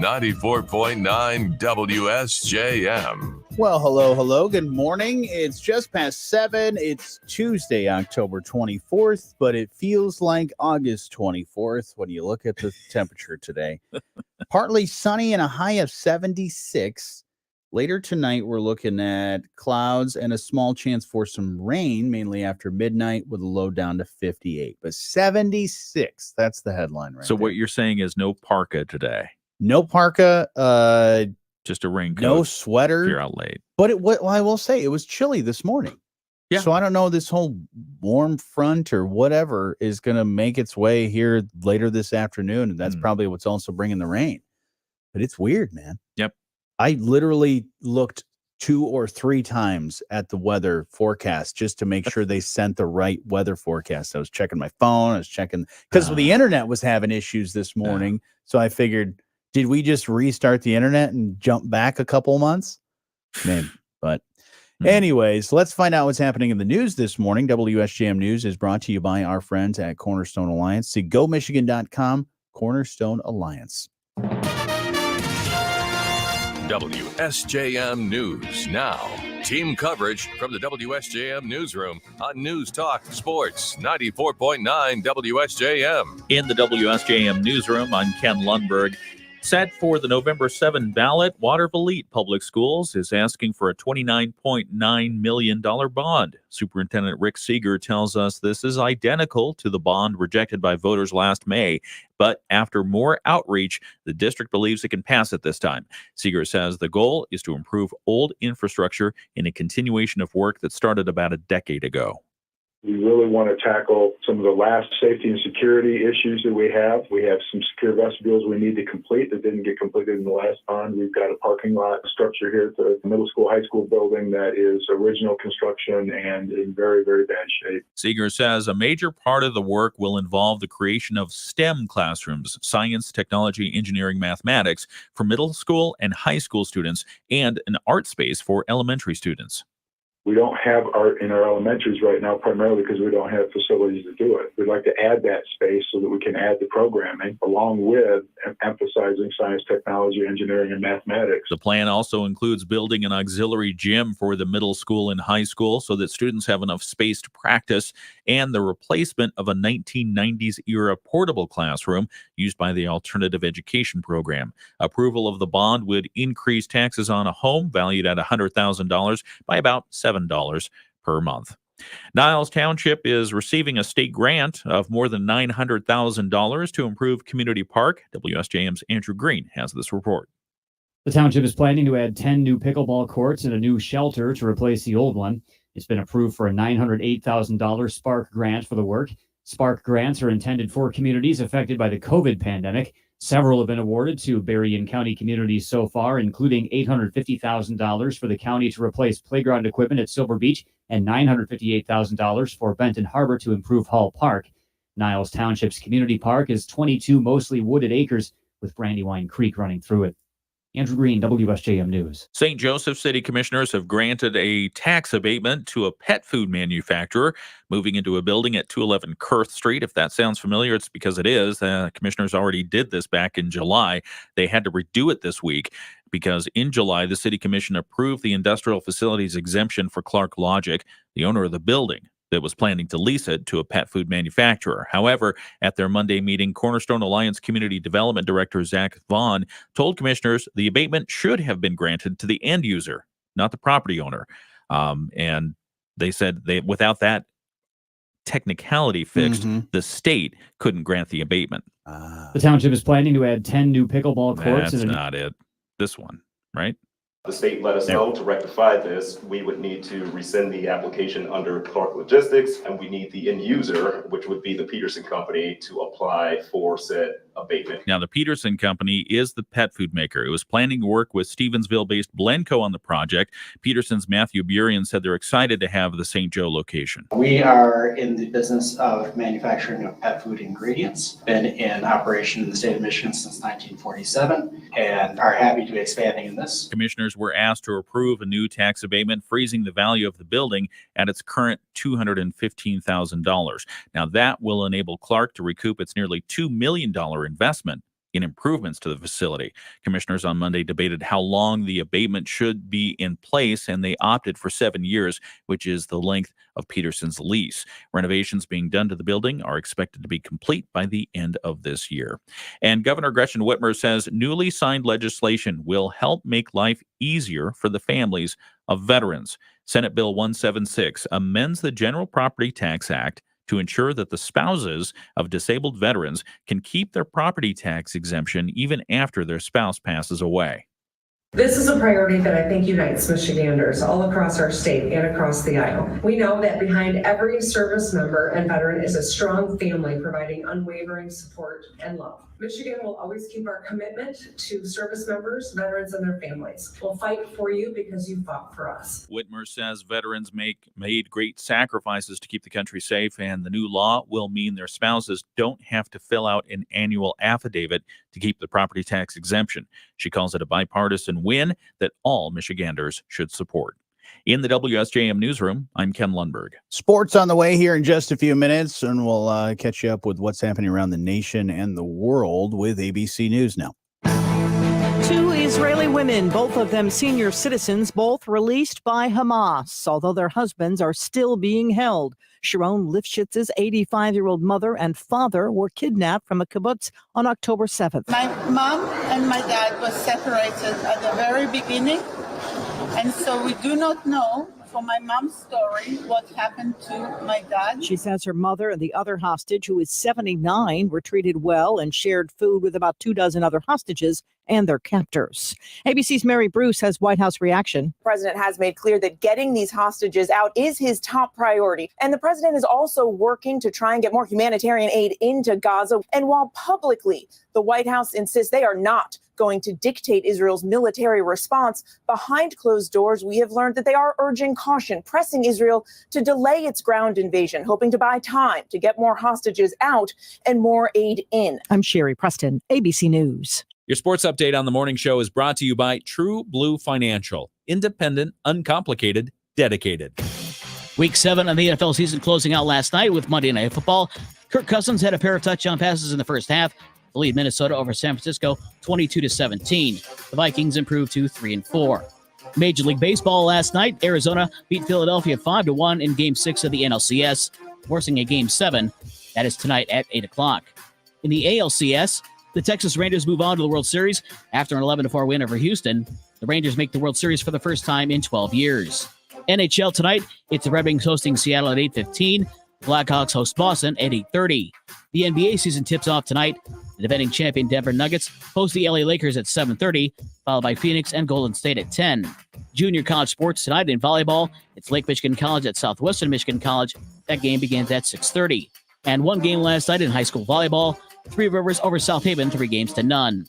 94.9 WSJM. Well, hello. Good morning. It's just past 7. It's Tuesday, October 24th, but it feels like August 24th when you look at the temperature today. Partly sunny and a high of 76. Later tonight, we're looking at clouds and a small chance for some rain, mainly after midnight, with a low down to 58. But 76, that's the headline right So there. what you're saying is no parka today. No parka, just a raincoat. no sweater. If you're out late. But I will say it was chilly this morning. Yeah. So I don't know, this whole warm front or whatever is going to make its way here later this afternoon. And that's probably what's also bringing the rain. But it's weird, man. Yep. I literally looked 2 or 3 times at the weather forecast just to make sure they sent the right weather forecast. I was checking my phone. I was checking because the internet was having issues this morning. So I figured, did we just restart the internet and jump back a couple months? Maybe. But anyways, let's find out what's happening in the news this morning. WSJM News is brought to you by our friends at Cornerstone Alliance. See GoMichigan.com, Cornerstone Alliance. WSJM News now. Team coverage from the WSJM Newsroom on News Talk Sports 94.9 WSJM. In the WSJM Newsroom, I'm Ken Lundberg. Set for the November 7 ballot, Waterville Elite Public Schools is asking for a $29.9 million bond. Superintendent Rick Seeger tells us this is identical to the bond rejected by voters last May. But after more outreach, the district believes it can pass it this time. Seeger says the goal is to improve old infrastructure in a continuation of work that started about a decade ago. We really want to tackle some of the last safety and security issues that we have. We have some secure vestibules we need to complete that didn't get completed in the last bond. We've got a parking lot structure here at the middle school, high school building that is original construction and in very, very bad shape. Seeger says a major part of the work will involve the creation of STEM classrooms, science, technology, engineering, mathematics, for middle school and high school students, and an art space for elementary students. We don't have art in our elementaries right now, primarily because we don't have facilities to do it. We'd like to add that space so that we can add the programming along with emphasizing science, technology, engineering, and mathematics. The plan also includes building an auxiliary gym for the middle school and high school so that students have enough space to practice, and the replacement of a 1990s era portable classroom used by the alternative education program. Approval of the bond would increase taxes on a home valued at $100,000 by about $7 per month. Niles Township is receiving a state grant of more than $900,000 to improve Community Park. WSJM's Andrew Green has this report. The township is planning to add 10 new pickleball courts and a new shelter to replace the old one. It's been approved for a $908,000 Spark grant for the work. Spark grants are intended for communities affected by the COVID pandemic. Several have been awarded to Berrien County communities so far, including $850,000 for the county to replace playground equipment at Silver Beach and $958,000 for Benton Harbor to improve Hall Park. Niles Township's community park is 22 mostly wooded acres with Brandywine Creek running through it. Andrew Green, WSJM News. St. Joseph City Commissioners have granted a tax abatement to a pet food manufacturer moving into a building at 211 Kurth Street. If that sounds familiar, it's because it is. Commissioners already did this back in July. They had to redo it this week because in July, the City Commission approved the industrial facilities exemption for Clark Logic, the owner of the building that was planning to lease it to a pet food manufacturer. However, at their Monday meeting, Cornerstone Alliance Community Development Director Zach Vaughn told commissioners the abatement should have been granted to the end user, not the property owner. And they said without that technicality fixed, the state couldn't grant the abatement. The township is planning to add 10 new pickleball courts. That's not it. This one, right? The state let us know to rectify this, we would need to rescind the application under Clark Logistics, and we need the end user, which would be the Peterson Company, to apply for said abatement. Now, the Peterson Company is the pet food maker. It was planning to work with Stevensville-based Blenco on the project. Peterson's Matthew Burian said they're excited to have the St. Joe location. We are in the business of manufacturing of pet food ingredients, been in operation in the state of Michigan since 1947, and are happy to be expanding in this. Commissioners were asked to approve a new tax abatement, freezing the value of the building at its current $215,000. Now, that will enable Clark to recoup its nearly $2 million investment in improvements to the facility. Commissioners on Monday debated how long the abatement should be in place, and they opted for 7 years, which is the length of Peterson's lease. Renovations being done to the building are expected to be complete by the end of this year. And Governor Gretchen Whitmer says newly signed legislation will help make life easier for the families of veterans. Senate Bill 176 amends the General Property Tax Act to ensure that the spouses of disabled veterans can keep their property tax exemption even after their spouse passes away. This is a priority that I think unites Michiganders all across our state and across the aisle. We know that behind every service member and veteran is a strong family providing unwavering support and love. Michigan will always keep our commitment to service members, veterans, and their families. We'll fight for you because you fought for us. Whitmer says veterans made great sacrifices to keep the country safe, and the new law will mean their spouses don't have to fill out an annual affidavit to keep the property tax exemption. She calls it a bipartisan win that all Michiganders should support. In the WSJM newsroom, I'm Ken Lundberg. Sports on the way here in just a few minutes, and we'll catch you up with what's happening around the nation and the world with ABC News now. 2 Israeli women, both of them senior citizens, both released by Hamas, although their husbands are still being held. Sharon Lifshitz's 85-year-old mother and father were kidnapped from a kibbutz on October 7th. My mom and my dad were separated at the very beginning, and so we do not know, from my mom's story, what happened to my dad. She says her mother and the other hostage, who is 79, were treated well and shared food with about 24 other hostages and their captors. ABC's Mary Bruce has White House reaction. The president has made clear that getting these hostages out is his top priority. And the president is also working to try and get more humanitarian aid into Gaza. And while publicly the White House insists they are not going to dictate Israel's military response, behind closed doors, we have learned that they are urging caution, pressing Israel to delay its ground invasion, hoping to buy time to get more hostages out and more aid in. I'm Sherry Preston, ABC News. Your sports update on the morning show is brought to you by True Blue Financial. Independent, uncomplicated, dedicated. Week 7 of the NFL season closing out last night with Monday Night Football. Kirk Cousins had a pair of touchdown passes in the first half to lead Minnesota over San Francisco 22-17. The Vikings improved to 3-4. Major League Baseball last night, Arizona beat Philadelphia 5-1 in Game 6 of the NLCS, forcing a Game 7. That is tonight at 8 o'clock. In the ALCS, the Texas Rangers move on to the World Series after an 11-4 win over Houston. The Rangers make the World Series for the first time in 12 years. NHL tonight, it's the Red Wings hosting Seattle at 8:15. Blackhawks host Boston at 8:30. The NBA season tips off tonight. The defending champion Denver Nuggets host the LA Lakers at 7:30, followed by Phoenix and Golden State at 10. Junior college sports tonight in volleyball. It's Lake Michigan College at Southwestern Michigan College. That game begins at 6:30. And one game last night in high school volleyball. Three Rivers over South Haven, 3-0.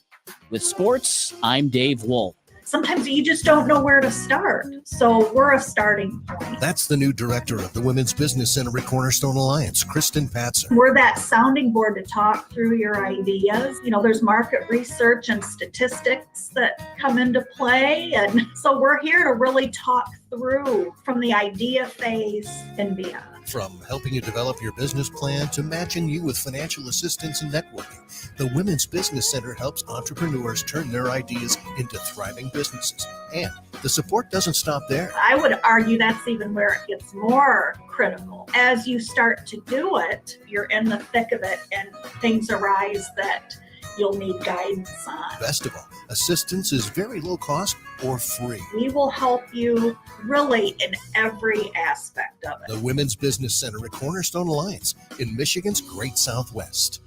With sports, I'm Dave Wolf. Sometimes you just don't know where to start. So we're a starting point. That's the new director of the Women's Business Center at Cornerstone Alliance, Kristen Patzer. We're that sounding board to talk through your ideas. You know, there's market research and statistics that come into play. And so we're here to really talk through from the idea phase and beyond. From helping you develop your business plan to matching you with financial assistance and networking, the Women's Business Center helps entrepreneurs turn their ideas into thriving businesses. And the support doesn't stop there. I would argue that's even where it gets more critical. As you start to do it, you're in the thick of it and things arise that you'll need guidance on. Best of all, assistance is very low cost or free. We will help you really in every aspect of it. The Women's Business Center at Cornerstone Alliance in Michigan's Great Southwest.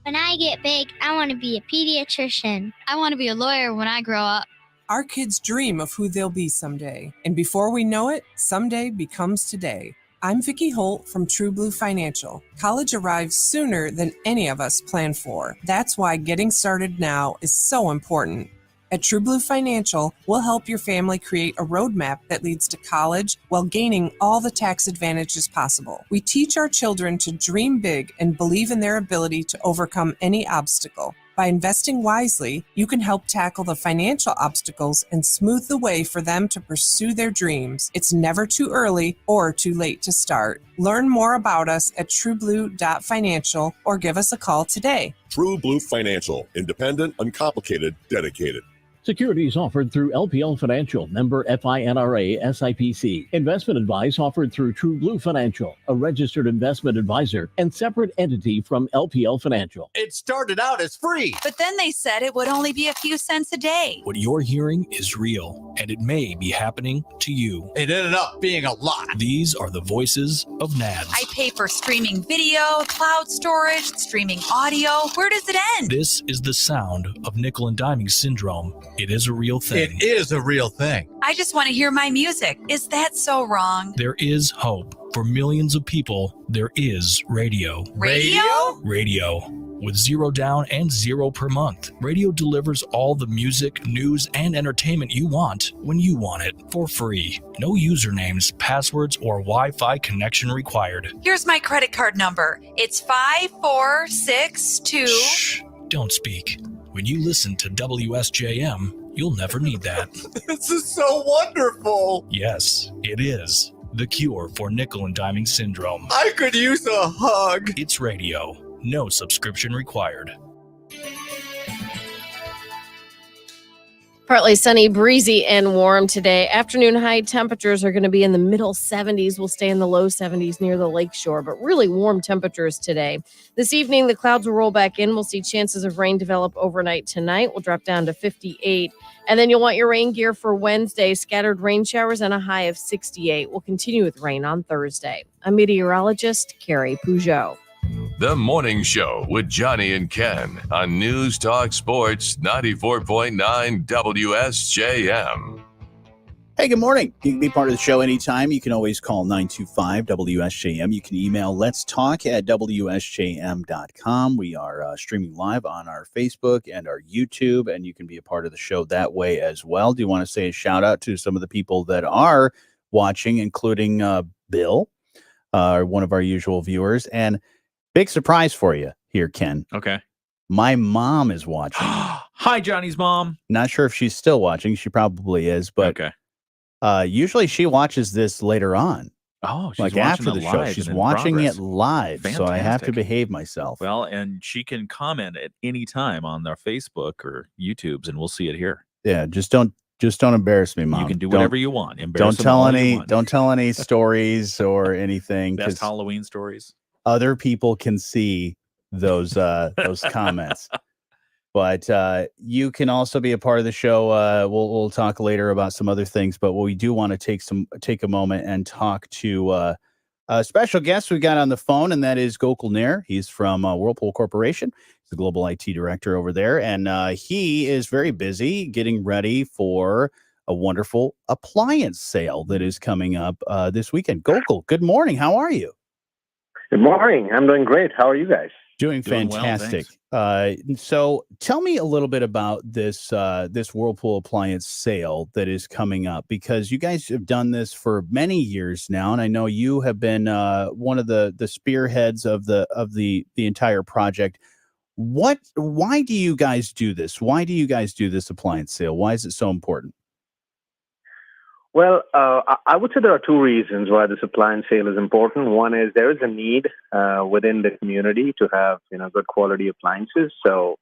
When I get big, I want to be a pediatrician. I want to be a lawyer when I grow up. Our kids dream of who they'll be someday. And before we know it, someday becomes today. I'm Vicki Holt from True Blue Financial. College arrives sooner than any of us plan for. That's why getting started now is so important. At True Blue Financial, we'll help your family create a roadmap that leads to college while gaining all the tax advantages possible. We teach our children to dream big and believe in their ability to overcome any obstacle. By investing wisely, you can help tackle the financial obstacles and smooth the way for them to pursue their dreams. It's never too early or too late to start. Learn more about us at trueblue.financial or give us a call today. True Blue Financial, independent, uncomplicated, dedicated. Securities offered through LPL Financial, member FINRA SIPC. Investment advice offered through True Blue Financial, a registered investment advisor and separate entity from LPL Financial. It started out as free, but then they said it would only be a few cents a day. What you're hearing is real, and it may be happening to you. It ended up being a lot. These are the voices of NADS. I pay for streaming video, cloud storage, streaming audio. Where does it end? This is the sound of nickel and diming syndrome. It is a real thing. It is a real thing. I just want to hear my music. Is that so wrong? There is hope. For millions of people, there is radio. Radio? Radio. With 0 down and 0 per month. Radio delivers all the music, news, and entertainment you want when you want it for free. No usernames, passwords, or Wi-Fi connection required. Here's my credit card number. It's 5462. Shh, don't speak. When you listen to WSJM, you'll never need that. This is so wonderful. Yes, it is. The cure for nickel and diming syndrome. I could use a hug. It's radio. No subscription required. Partly sunny, breezy, and warm today. Afternoon high temperatures are going to be in the middle 70s. We'll stay in the low 70s near the lakeshore, but really warm temperatures today. This evening, the clouds will roll back in. We'll see chances of rain develop overnight tonight. We'll drop down to 58. And then you'll want your rain gear for Wednesday. Scattered rain showers and a high of 68. We'll continue with rain on Thursday. I'm meteorologist Carrie Peugeot. The Morning Show with Jonny and Ken on News Talk Sports 94.9 WSJM. Hey, good morning. You can be part of the show anytime. You can always call 925-WSJM. You can email let's talk at WSJM.com. We are streaming live on our Facebook and our YouTube, and you can be a part of the show that way as well. Do you want to say a shout out to some of the people that are watching, including Bill, one of our usual viewers, and big surprise for you here, Ken. Okay. My mom is watching. Hi, Johnny's mom. Not sure if she's still watching. She probably is, but okay. Usually she watches this later on. Oh, she's like after the show. She's watching it live, so I have to behave myself. Well, and she can comment at any time on their Facebook or YouTube's, and we'll see it here. Yeah, just don't embarrass me, Mom. You can do whatever you want. Don't tell any stories or anything. Best Halloween stories. Other people can see those comments. But you can also be a part of the show. We'll talk later about some other things, but we do want to take a moment and talk to a special guest we got on the phone, and that is Gokul Nair. He's from Whirlpool Corporation. He's the global IT director over there, and he is very busy getting ready for a wonderful appliance sale that is coming up this weekend. Gokul, good morning. How are you? Good morning. I'm doing great. How are you guys? Doing fantastic. Well, so tell me a little bit about this Whirlpool appliance sale that is coming up, because you guys have done this for many years now, and I know you have been one of the spearheads of the entire project. Why do you guys do this? Why do you guys do this appliance sale? Why is it so important? Well, I would say there are two reasons why this appliance sale is important. One is there is a need within the community to have good quality appliances. So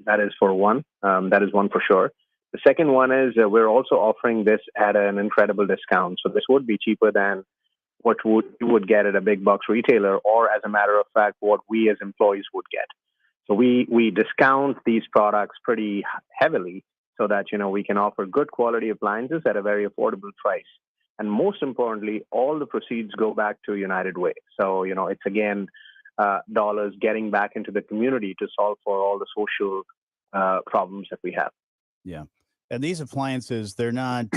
that is for one. That is one for sure. The second one is we're also offering this at an incredible discount. So this would be cheaper than what you would get at a big box retailer, or as a matter of fact, what we as employees would get. So we discount these products pretty heavily, so that, we can offer good quality appliances at a very affordable price. And most importantly, all the proceeds go back to United Way. So, it's again, dollars getting back into the community to solve for all the social problems that we have. Yeah. And these appliances, they're not,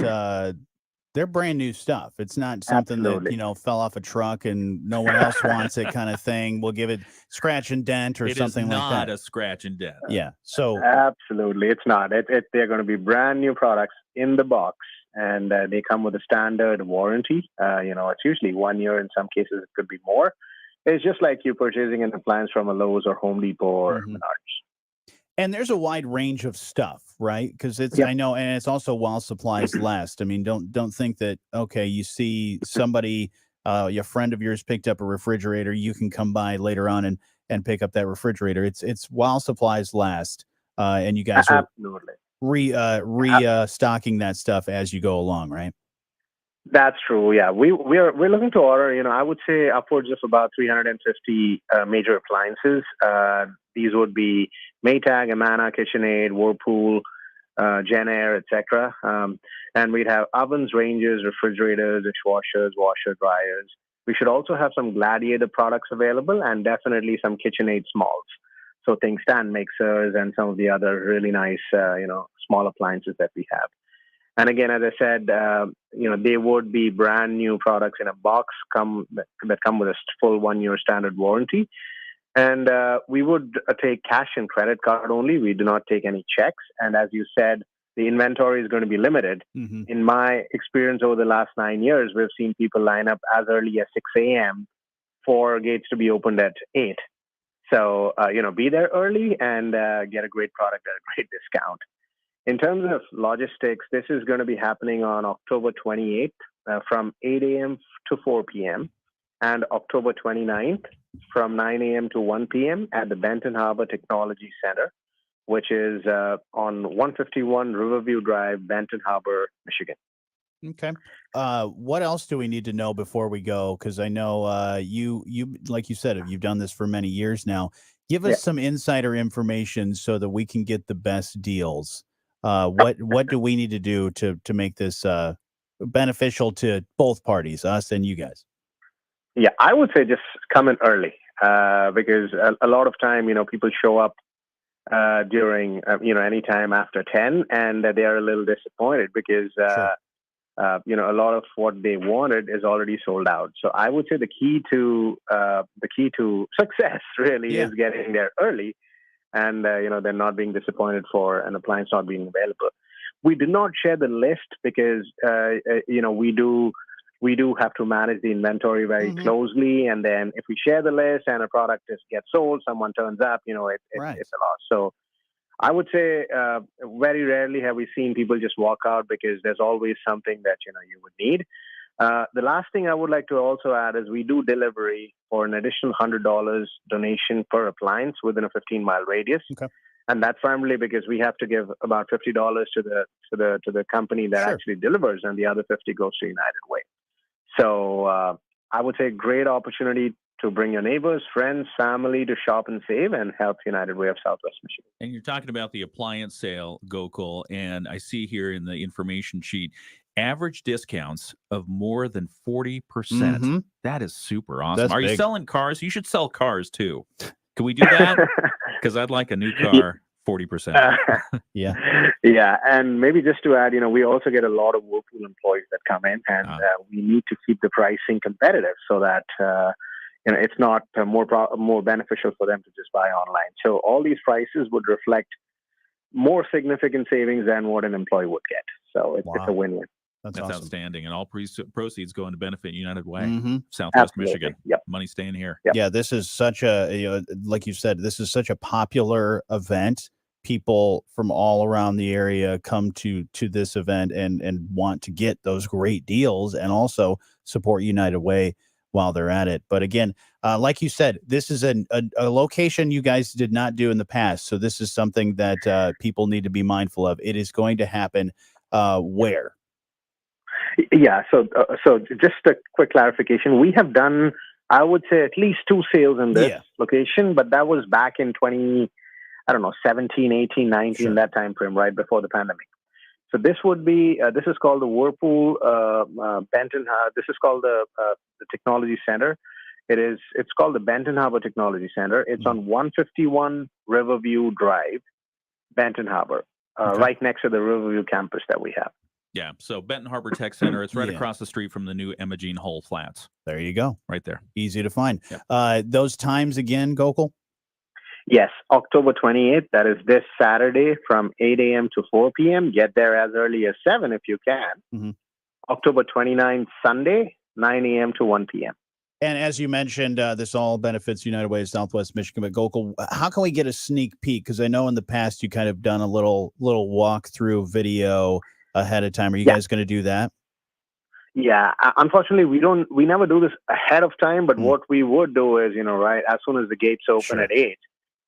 they're brand new stuff. It's not something Absolutely. that, fell off a truck and no one else wants it kind of thing. We'll give it scratch and dent or something like that. It is not a scratch and dent. Yeah. So absolutely. It's not. They're going to be brand new products in the box, and they come with a standard warranty. It's usually 1 year. In some cases, it could be more. It's just like you purchasing an appliance from a Lowe's or Home Depot or Menards. And there's a wide range of stuff, right? Because it's Yep. I know, and it's also while supplies last. I mean, don't think that you see somebody, a friend of yours picked up a refrigerator, you can come by later on and pick up that refrigerator. It's while supplies last, and you guys are Absolutely. stocking that stuff as you go along, right? That's true. Yeah, we're looking to order. I would say upwards of about 350 major appliances. These would be Maytag, Amana, KitchenAid, Whirlpool, Genair, etc. And we'd have ovens, ranges, refrigerators, dishwashers, washer, dryers. We should also have some Gladiator products available, and definitely some KitchenAid smalls. So things stand mixers and some of the other really nice, small appliances that we have. And again, as I said, they would be brand new products in a box that come with a full 1-year standard warranty. And we would take cash and credit card only. We do not take any checks. And as you said, the inventory is going to be limited. Mm-hmm. In my experience over the last 9 years, we've seen people line up as early as 6 a.m. for gates to be opened at 8. So, be there early and get a great product at a great discount. In terms of logistics, this is going to be happening on October 28th from 8 a.m. to 4 p.m. and October 29th from 9 a.m. to 1 p.m. at the Benton Harbor Technology Center, which is on 151 Riverview Drive, Benton Harbor, Michigan. Okay. What else do we need to know before we go? Because I know you like you said, you've done this for many years now. Give us some insider information so that we can get the best deals. What do we need to do to make this beneficial to both parties, us and you guys? Yeah, I would say just come in early because a lot of time, people show up during, any time after 10 and they are a little disappointed because, a lot of what they wanted is already sold out. So I would say the key to success really is getting there early. And, they're not being disappointed for an appliance not being available. We did not share the list because, we do have to manage the inventory very closely. And then if we share the list and a product just gets sold, someone turns up, it's a loss. So I would say very rarely have we seen people just walk out because there's always something that, you would need. The last thing I would like to also add is we do delivery for an additional $100 donation per appliance within a 15-mile radius. Okay. And that's primarily because we have to give about $50 to the company that actually delivers, and the other 50 goes to United Way. So I would say great opportunity to bring your neighbors, friends, family to shop and save and help United Way of Southwest Michigan. And you're talking about the appliance sale, Gokul, and I see here in the information sheet, average discounts of more than 40%. Mhm. That is super awesome. That's Are you big. selling cars? You should sell cars too. Can we do that? Because I'd like a new car, 40%. Yeah, and maybe just to add, we also get a lot of Whirlpool employees that come in, and we need to keep the pricing competitive so that it's not more beneficial for them to just buy online. So all these prices would reflect more significant savings than what an employee would get. So it's a win-win. That's awesome. Outstanding. And all proceeds going to benefit United Way, Southwest Michigan. Yep. Money staying here. Yep. Yeah, this is such a, like you said, this is such a popular event. People from all around the area come to this event and want to get those great deals and also support United Way while they're at it. But again, like you said, this is a location you guys did not do in the past. So this is something that people need to be mindful of. It is going to happen where? Yeah, so just a quick clarification. We have done, I would say, at least 2 sales in this location, but that was back in 17, 18, 19, that time frame, right before the pandemic. So this would be, this is called the Whirlpool Benton. This is called the Technology Center. It's called the Benton Harbor Technology Center. It's on 151 Riverview Drive, Benton Harbor, right next to the Riverview campus that we have. Yeah, so Benton Harbor Tech Center. It's right across the street from the new Emma Jean Hull Flats. There you go. Right there. Easy to find. Those times again, Gokul? Yes, October 28th. That is this Saturday from 8 a.m. to 4 p.m. Get there as early as 7 if you can. Mm-hmm. October 29th, Sunday, 9 a.m. to 1 p.m. And as you mentioned, this all benefits United Way of Southwest Michigan. But Gokul, how can we get a sneak peek? Because I know in the past you kind of done a little walkthrough video ahead of time. Are you guys going to do that? Yeah, unfortunately, we never do this ahead of time. But what we would do is, right as soon as the gates open at 8,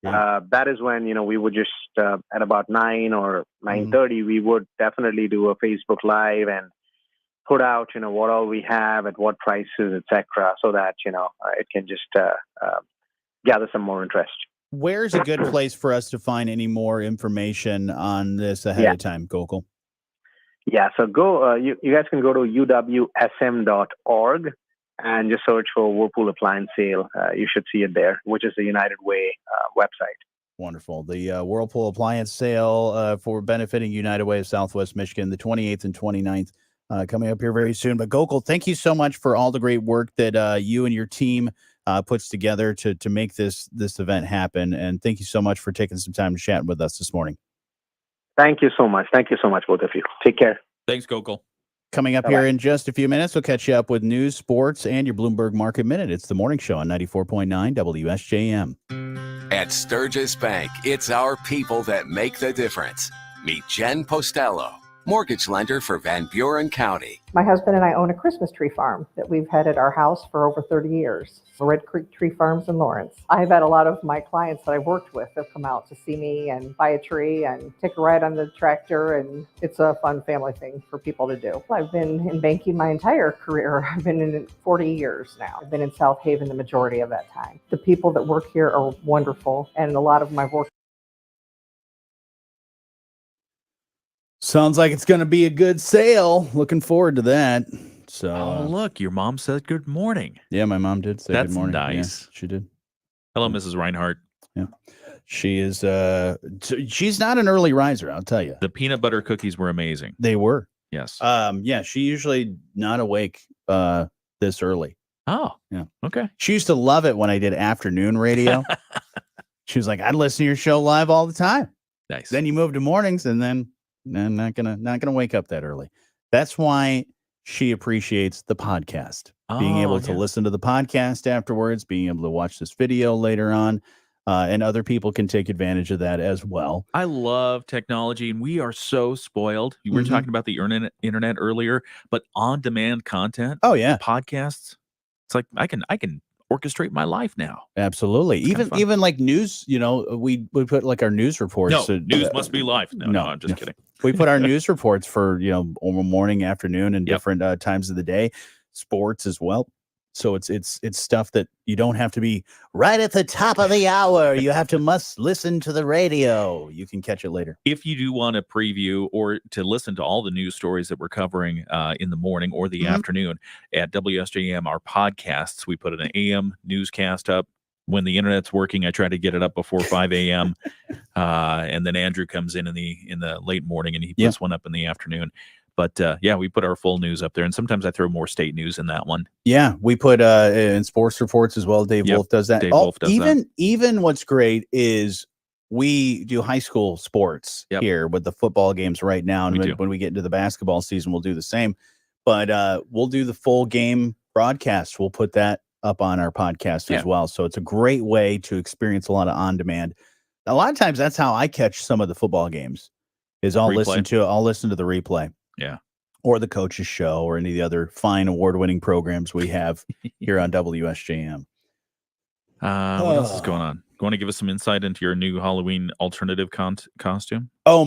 that is when we would just at about 9 or 9:30, we would definitely do a Facebook Live and put out what all we have at what prices, etc., so that it can just gather some more interest. Where's a good place for us to find any more information on this ahead of time, Gokul? Yeah, so go. You guys can go to uwsm.org and just search for Whirlpool Appliance Sale. You should see it there, which is the United Way website. Wonderful. The Whirlpool Appliance Sale for benefiting United Way of Southwest Michigan, the 28th and 29th, coming up here very soon. But Gokul, thank you so much for all the great work that you and your team puts together to make this event happen. And thank you so much for taking some time to chat with us this morning. Thank you so much. Thank you so much, both of you. Take care. Thanks, Gokul. Coming up here in just a few minutes, we'll catch you up with news, sports, and your Bloomberg Market Minute. It's the morning show on 94.9 WSJM. At Sturgis Bank, it's our people that make the difference. Meet Jen Postello, mortgage lender for Van Buren County. My husband and I own a Christmas tree farm that we've had at our house for over 30 years. Red Creek Tree Farms in Lawrence. I've had a lot of my clients that I've worked with have come out to see me and buy a tree and take a ride on the tractor, and it's a fun family thing for people to do. I've been in banking my entire career. I've been in it 40 years now. I've been in South Haven the majority of that time. The people that work here are wonderful, and a lot of my work. Sounds like it's going to be a good sale. Looking forward to that. So, oh, look, your mom said good morning. Yeah, my mom did say That's good morning. nice. Yeah, she did. Hello, Mrs. Reinhardt. Yeah. She is she's not an early riser, I'll tell you. The peanut butter cookies were amazing. They were. Yes. Yeah, she usually not awake this early. Oh. Yeah. Okay. She used to love it when I did afternoon radio. She was like, I'd listen to your show live all the time. Nice. Then you move to mornings, and then I'm not gonna wake up that early. That's why she appreciates the podcast. Being able to listen to the podcast afterwards, being able to watch this video later on, and other people can take advantage of that as well. I love technology, and we are so spoiled. You were talking about the internet earlier, but on-demand content. Oh yeah, podcasts. It's like I can orchestrate my life now. Absolutely. Even like news, we put like our news reports. No, news must be live. No, I'm just kidding. We put our news reports for, morning, afternoon, and different times of the day, sports as well. So it's stuff that you don't have to be right at the top of the hour. You must listen to the radio. You can catch it later. If you do want to preview or to listen to all the news stories that we're covering in the morning or the afternoon at WSJM, our podcasts, we put an AM newscast up. When the internet's working, I try to get it up before 5 a.m. And then Andrew comes in the late morning and he puts one up in the afternoon. But we put our full news up there, and sometimes I throw more state news in that one. Yeah, we put in sports reports as well. Dave Wolf does that. Wolf does that. Even what's great is we do high school sports here with the football games right now, and when we get into the basketball season, we'll do the same. But we'll do the full game broadcast. We'll put that up on our podcast as well. So it's a great way to experience a lot of on demand. A lot of times, that's how I catch some of the football games. Is I'll listen to the replay. Yeah. Or the coach's show or any of the other fine award-winning programs we have here on WSJM. What else is going on? You want to give us some insight into your new Halloween alternative costume? Oh,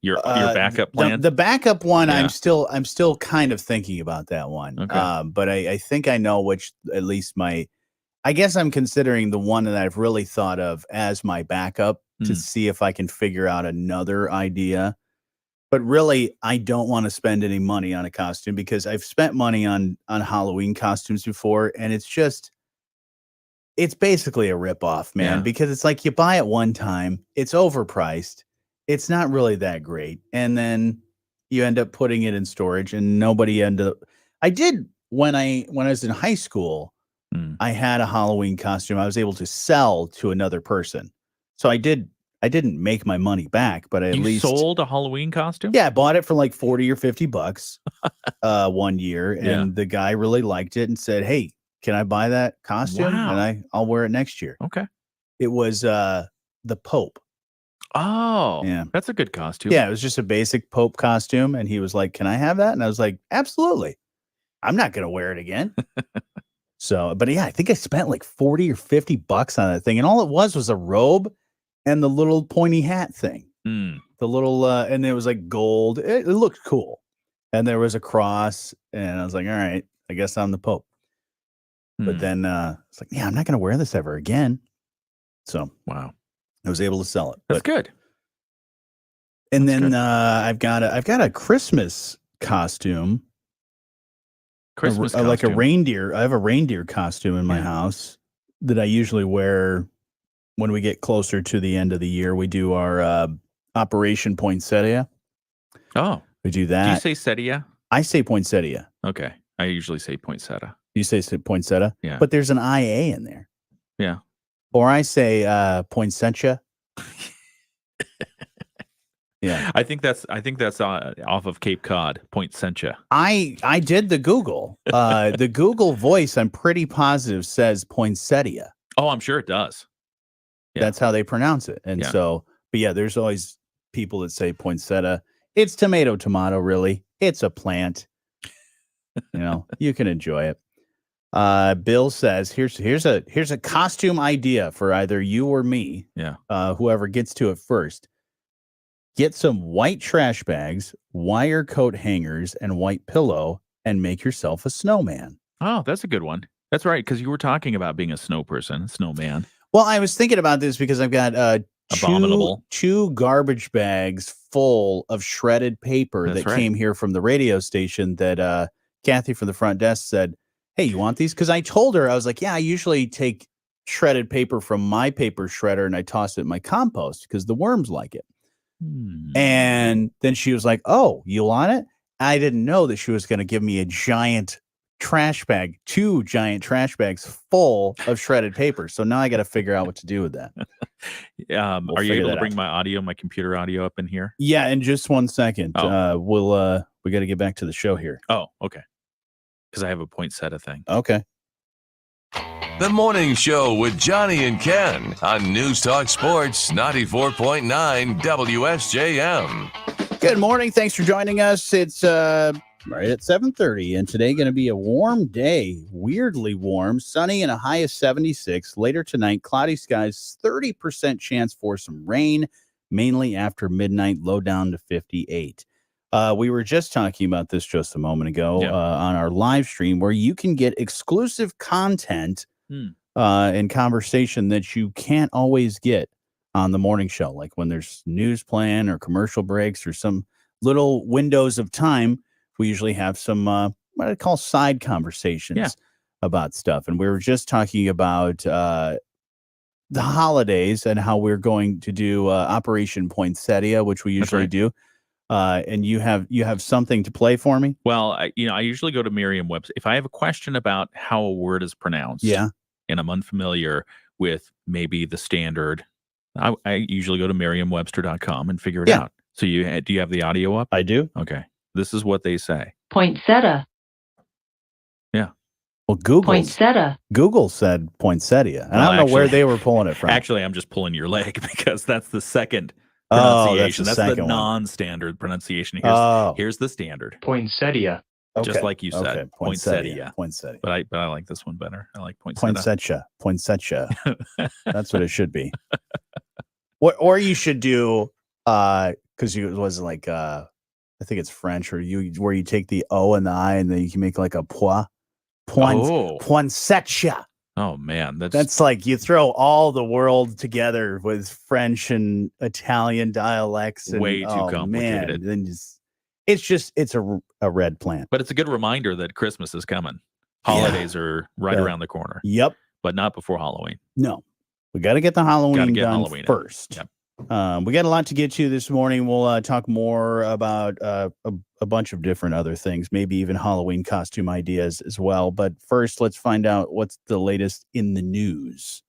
your backup plan? The backup one, I'm still kind of thinking about that one. Okay. But I think I know which, at least I guess I'm considering the one that I've really thought of as my backup to see if I can figure out another idea. But really, I don't want to spend any money on a costume because I've spent money on Halloween costumes before, and it's basically a ripoff, man, because it's like you buy it one time, it's overpriced, it's not really that great, and then you end up putting it in storage, and I did when I was in high school, I had a Halloween costume I was able to sell to another person, so I didn't make my money back, but I at least sold a Halloween costume. Yeah, I bought it for like $40 or $50 one year, and the guy really liked it and said, "Hey, can I buy that costume? Wow. And I'll wear it next year. Okay. It was the Pope. Oh, Yeah. That's a good costume. Yeah, it was just a basic Pope costume. And he was like, can I have that? And I was like, absolutely. I'm not going to wear it again. So, but yeah, I think I spent like 40 or 50 bucks on that thing. And all it was a robe and the little pointy hat thing. The little, and it was like gold. It looked cool. And there was a cross. And I was like, all right, I guess I'm the Pope. But then it's like, yeah, I'm not going to wear this ever again. So, wow. I was able to sell it. That's good. And then I've got a Christmas costume. Like a reindeer. I have a reindeer costume in my house that I usually wear when we get closer to the end of the year. We do our Operation Poinsettia. Oh, we do that. Do you say Setia? I say Poinsettia. Okay, I usually say Poinsettia. You say Poinsettia? Yeah, but there's an IA in there. Yeah, or I say Poinsettia. Yeah, I think that's off of Cape Cod, Poinsettia. I did the Google. The Google voice, I'm pretty positive, says Poinsettia. Oh, I'm sure it does. Yeah. That's how they pronounce it. And so, but yeah, there's always people that say poinsettia. It's tomato, really. It's a plant. You can enjoy it. Bill says, here's a costume idea for either you or me. Yeah. Whoever gets to it first. Get some white trash bags, wire coat hangers, and white pillow, and make yourself a snowman. Oh, that's a good one. That's right, because you were talking about being a snowman. Well, I was thinking about this because I've got Abominable. two garbage bags full of shredded paper that came here from the radio station that Kathy from the front desk said, hey, you want these? Because I told her, I was like, yeah, I usually take shredded paper from my paper shredder and I toss it in my compost because the worms like it. And then she was like, oh, you want it? I didn't know that she was going to give me a giant trash bag, 2 giant trash bags full of shredded paper. So now I got to figure out what to do with that. Are you able to bring my computer audio up in here? Yeah, in just 1 second. Oh. We got to get back to the show here. Oh, okay. Because I have a poinsettia thing. Okay. The Morning Show with Jonny and Ken on News Talk Sports 94.9 WSJM. Good morning. Thanks for joining us. It's right at 7:30, and today going to be a warm day, weirdly warm, sunny and a high of 76. Later tonight, cloudy skies, 30% chance for some rain, mainly after midnight, low down to 58. We were just talking about this just a moment ago on our live stream, where you can get exclusive content and conversation that you can't always get on the morning show, like when there's news plan or commercial breaks or some little windows of time. We usually have some what I call side conversations about stuff. And we were just talking about the holidays and how we're going to do Operation Poinsettia, which we usually do. And you have something to play for me? Well, I usually go to Merriam-Webster. If I have a question about how a word is pronounced, and I'm unfamiliar with maybe the standard, I usually go to Merriam-Webster.com and figure it out. So do you have the audio up? I do. Okay. This is what they say. Poinsettia. Yeah. Well, Google said poinsettia. And I don't know where they were pulling it from. Actually, I'm just pulling your leg because that's the second pronunciation. That's the non-standard pronunciation. Here's the standard. Poinsettia. Just like you said. Okay. Poinsettia. But I like this one better. I like poinsettia. Poinsettia. That's what it should be. Or you should do because it was like I think it's French, or where you take the O and the I and then you can make like a poinsettia. Oh man, that's like you throw all the world together with French and Italian dialects. And, way too complicated. Man, then it's a red plant. But it's a good reminder that Christmas is coming. Holidays are right around the corner. Yep, but not before Halloween. No, we got to get the Halloween done first. Yep. We got a lot to get to this morning. We'll talk more about a bunch of different other things, maybe even Halloween costume ideas as well. But first, let's find out what's the latest in the news.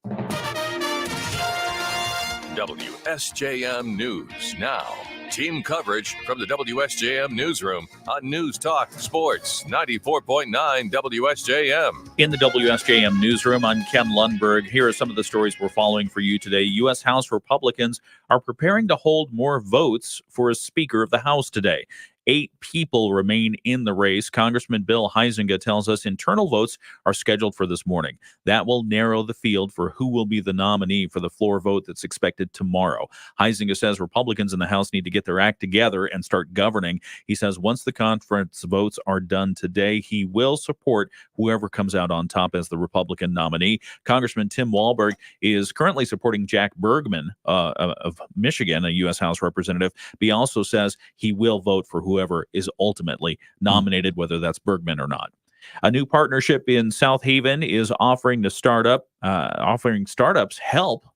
WSJM News now. Team coverage from the WSJM newsroom on News Talk Sports 94.9 WSJM. In the WSJM newsroom, I'm Ken Lundberg. Here are some of the stories we're following for you today. U.S. House Republicans are preparing to hold more votes for a Speaker of the House today. 8 people remain in the race. Congressman Bill Huizenga tells us internal votes are scheduled for this morning. That will narrow the field for who will be the nominee for the floor vote that's expected tomorrow. Huizenga says Republicans in the House need to get their act together and start governing. He says once the conference votes are done today, he will support whoever comes out on top as the Republican nominee. Congressman Tim Walberg is currently supporting Jack Bergman of Michigan, a U.S. House representative, but he also says he will vote for whoever is ultimately nominated, whether that's Bergman or not. A new partnership in South Haven is offering startups help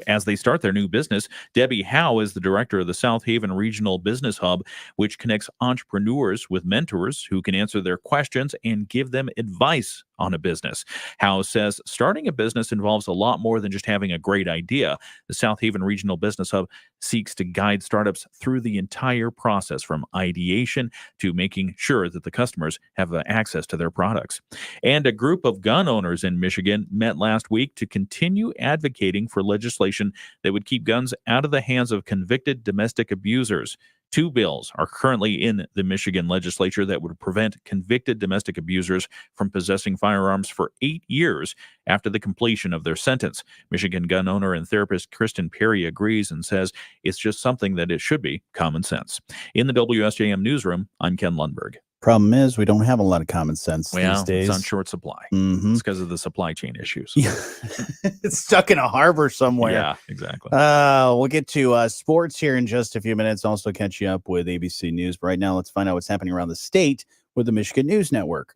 as they start their new business. Debbie Howe is the director of the South Haven Regional Business Hub, which connects entrepreneurs with mentors who can answer their questions and give them advice on a business. Howe says starting a business involves a lot more than just having a great idea. The South Haven Regional Business Hub seeks to guide startups through the entire process, from ideation to making sure that the customers have access to their products. And a group of gun owners in Michigan met last week to continue advocating for legislation that would keep guns out of the hands of convicted domestic abusers. 2 bills are currently in the Michigan legislature that would prevent convicted domestic abusers from possessing firearms for 8 years after the completion of their sentence. Michigan gun owner and therapist Kristen Perry agrees and says it's just something that it should be common sense. In the WSJM newsroom, I'm Ken Lundberg. Problem is, we don't have a lot of common sense these days. It's on short supply. It's because of the supply chain issues. It's stuck in a harbor somewhere. Yeah, exactly. We'll get to sports here in just a few minutes. Also catch you up with ABC News. But right now, let's find out what's happening around the state with the Michigan News Network.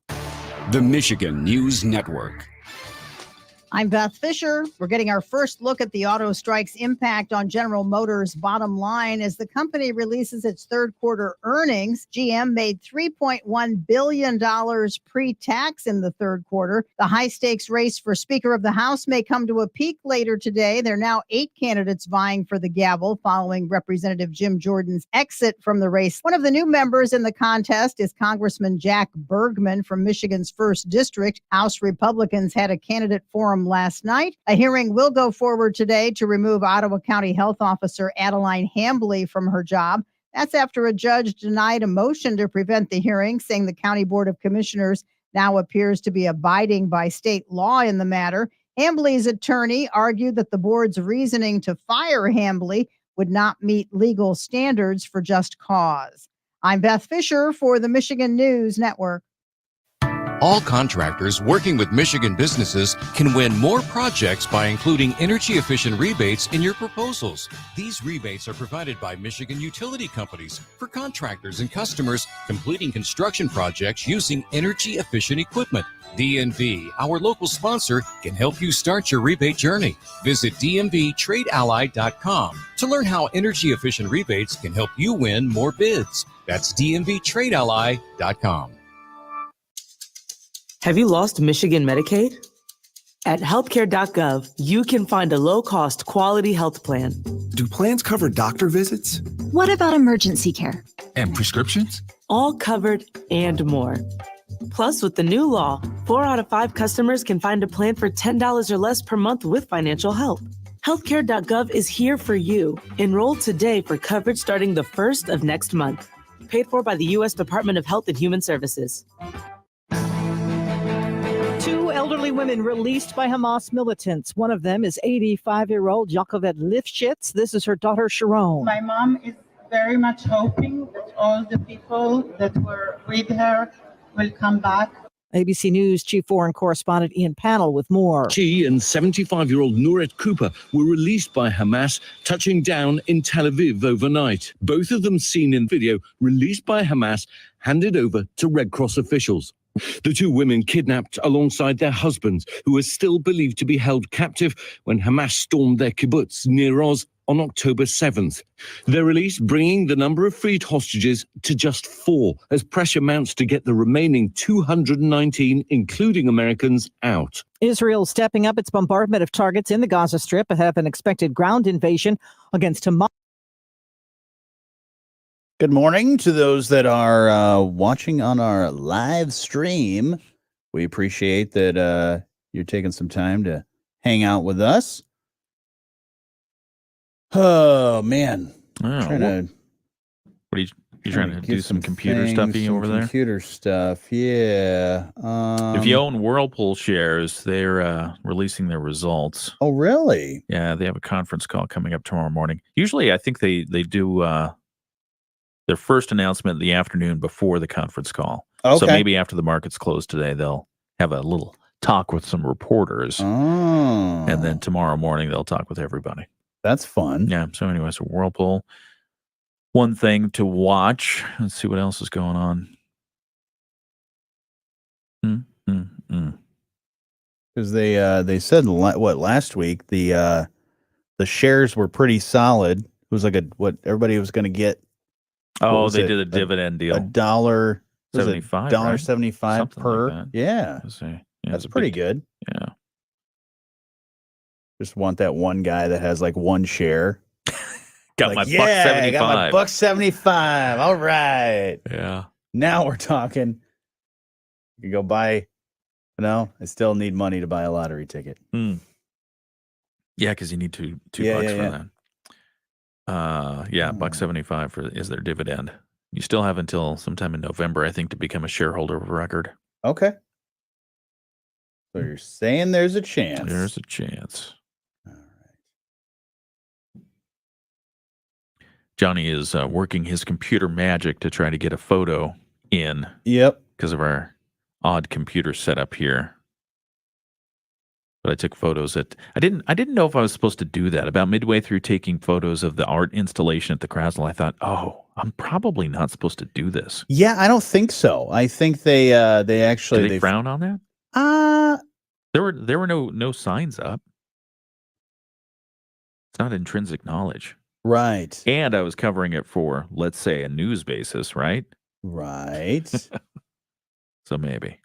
The Michigan News Network. I'm Beth Fisher. We're getting our first look at the auto strike's impact on General Motors' bottom line as the company releases its third quarter earnings. GM made $3.1 billion pre-tax in the third quarter. The high-stakes race for Speaker of the House may come to a peak later today. There are now 8 candidates vying for the gavel following Representative Jim Jordan's exit from the race. One of the new members in the contest is Congressman Jack Bergman from Michigan's 1st District. House Republicans had a candidate forum last night. A hearing will go forward today to remove Ottawa County Health Officer Adeline Hambly from her job. That's after a judge denied a motion to prevent the hearing, saying the County Board of Commissioners now appears to be abiding by state law in the matter. Hambly's attorney argued that the board's reasoning to fire Hambly would not meet legal standards for just cause. I'm Beth Fisher for the Michigan News Network. All contractors working with Michigan businesses can win more projects by including energy-efficient rebates in your proposals. These rebates are provided by Michigan utility companies for contractors and customers completing construction projects using energy-efficient equipment. DNV, our local sponsor, can help you start your rebate journey. Visit dmvtradeally.com to learn how energy-efficient rebates can help you win more bids. That's dmvtradeally.com. Have you lost Michigan Medicaid? At healthcare.gov, you can find a low-cost, quality health plan. Do plans cover doctor visits? What about emergency care? And prescriptions? All covered and more. Plus, with the new law, 4 out of 5 customers can find a plan for $10 or less per month with financial help. Healthcare.gov is here for you. Enroll today for coverage starting the 1st of next month. Paid for by the U.S. Department of Health and Human Services. 2 elderly women released by Hamas militants. One of them is 85-year-old Yocheved Lifshitz. This is her daughter, Sharon. My mom is very much hoping that all the people that were with her will come back. ABC News Chief Foreign Correspondent Ian Pannell with more. She and 75-year-old Nuret Cooper were released by Hamas, touching down in Tel Aviv overnight. Both of them seen in video, released by Hamas, handed over to Red Cross officials. The 2 women kidnapped alongside their husbands, who are still believed to be held captive when Hamas stormed their kibbutz near Oz on October 7th. Their release bringing the number of freed hostages to just 4 as pressure mounts to get the remaining 219, including Americans, out. Israel stepping up its bombardment of targets in the Gaza Strip ahead of an expected ground invasion against Hamas. Good morning to those that are watching on our live stream. We appreciate that you're taking some time to hang out with us. Oh, man. Oh, Trying to what are you trying to get do? Some computer stuffy over there? Computer stuff, yeah. If you own Whirlpool shares, they're releasing their results. Oh, really? Yeah, they have a conference call coming up tomorrow morning. Usually, I think they do their first announcement in the afternoon before the conference call. Okay. So maybe after the markets close today, they'll have a little talk with some reporters. Oh. And then tomorrow morning, they'll talk with everybody. That's fun. Yeah. So anyway, so Whirlpool, one thing to watch. Let's see what else is going on. Because they said last week the shares were pretty solid. It was like what everybody was going to get. Oh, they did a dividend deal. $1.75, $1.75 per. Like yeah, that's pretty good. Yeah. Just want that one guy that has like one share. Got my $1.75. I got my $1.75. All right. Yeah. Now we're talking. You can go buy. No, I still need money to buy a lottery ticket. Yeah, because you need $2 for that. $1.75 is their dividend. You still have until sometime in November, I think, to become a shareholder of record. Okay. So you're saying there's a chance. There's a chance. All right. Johnny is working his computer magic to try to get a photo in. Yep. Because of our odd computer setup here. But I took photos I didn't know if I was supposed to do that. About midway through taking photos of the art installation at the Krasnell, I thought, I'm probably not supposed to do this. Yeah, I don't think so. I think they actually Did they frown on that? There were no signs up. It's not intrinsic knowledge. Right. And I was covering it for, let's say, a news basis, right? Right. So maybe.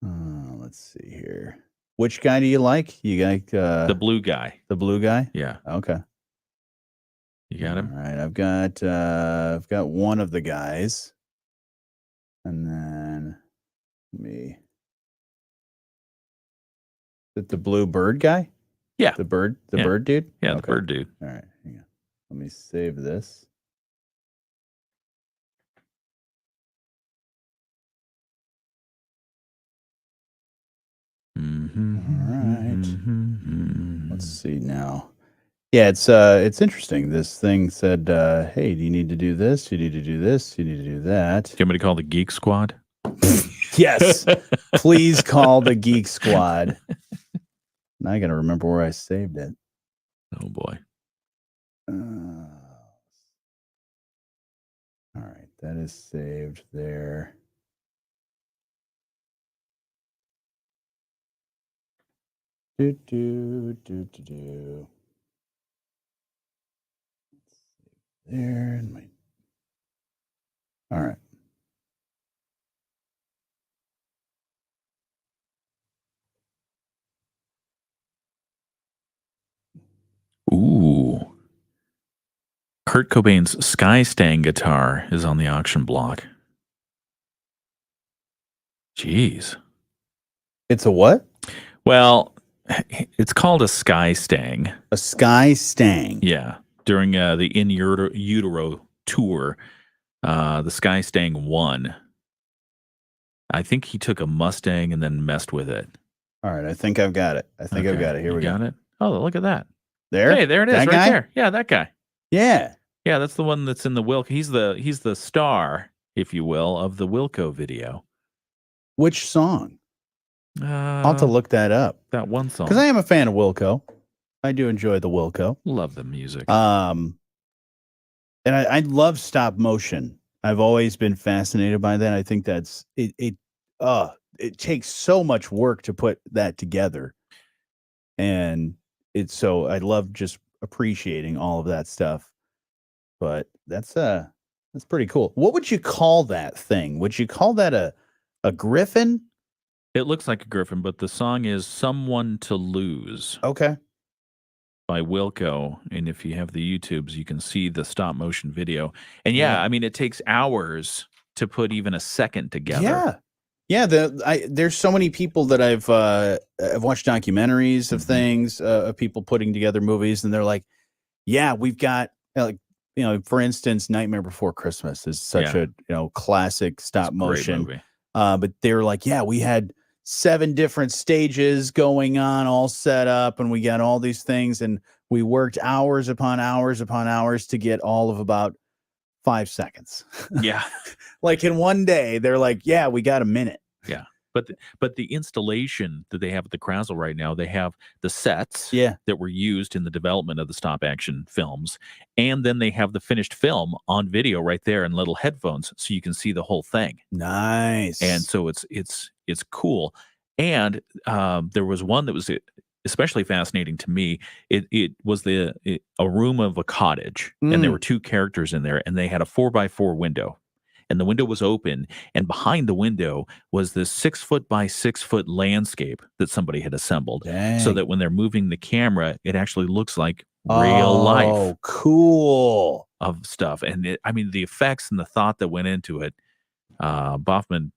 Let's see here. Which guy do you like? You like the blue guy. The blue guy? Yeah. Okay. You got him? All right. I've got one of the guys. And then me. Is it the blue bird guy? Yeah. The bird dude? Yeah, okay. The bird dude. All right. Hang on. Let me save this. All right. Let's see now. Yeah, it's interesting. This thing said, hey, do you need to do this? You need to do this. You need to do that. Do you want me to call the Geek Squad? Yes. Please call the Geek Squad. Now I got to remember where I saved it. Oh, boy. All right. That is saved there. Do. There and my. All right. Ooh. Kurt Cobain's Sky Stang guitar is on the auction block. Jeez. It's a what? Well, it's called a Sky Stang. A Sky Stang. Yeah. During the In Utero tour, the Sky Stang won. I think he took a Mustang and then messed with it. All right. I think I've got it. Here we go. Got it? Oh, look at that. There? Hey, there it is, that right guy? there. Yeah, that guy. Yeah. Yeah, that's the one that's in the Wilco. He's the star, if you will, of the Wilco video. Which song? I'll have to look that up. That one song. Because I am a fan of Wilco. I do enjoy the Wilco. Love the music. And I love stop motion. I've always been fascinated by that. I think that's it takes so much work to put that together. And I love just appreciating all of that stuff. But that's pretty cool. What would you call that thing? Would you call that a griffin? It looks like a griffin, but the song is Someone to Lose. Okay. by Wilco, and if you have the YouTubes, you can see the stop motion video. And yeah, I mean, it takes hours to put even a second together. Yeah. There's so many people that I've watched documentaries of things of people putting together movies, and they're like, yeah, we've got like, for instance, Nightmare Before Christmas is such a classic stop motion movie. But they were like, yeah, we had 7 different stages going on, all set up, and we got all these things, and we worked hours upon hours upon hours to get all of about 5 seconds. Yeah. Like in one day, they're like, yeah, we got a minute. Yeah. But the installation that they have at the Krasl right now, they have the sets that were used in the development of the stop action films, and then they have the finished film on video right there in little headphones, so you can see the whole thing. Nice. And so it's cool. And there was one that was especially fascinating to me. It was a room of a cottage, and there were 2 characters in there, and they had a 4x4 window. And the window was open, and behind the window was this 6-foot by 6-foot landscape that somebody had assembled, so that when they're moving the camera, it actually looks like real life. Oh, cool. Of stuff. And I mean, the effects and the thought that went into it, Boffman,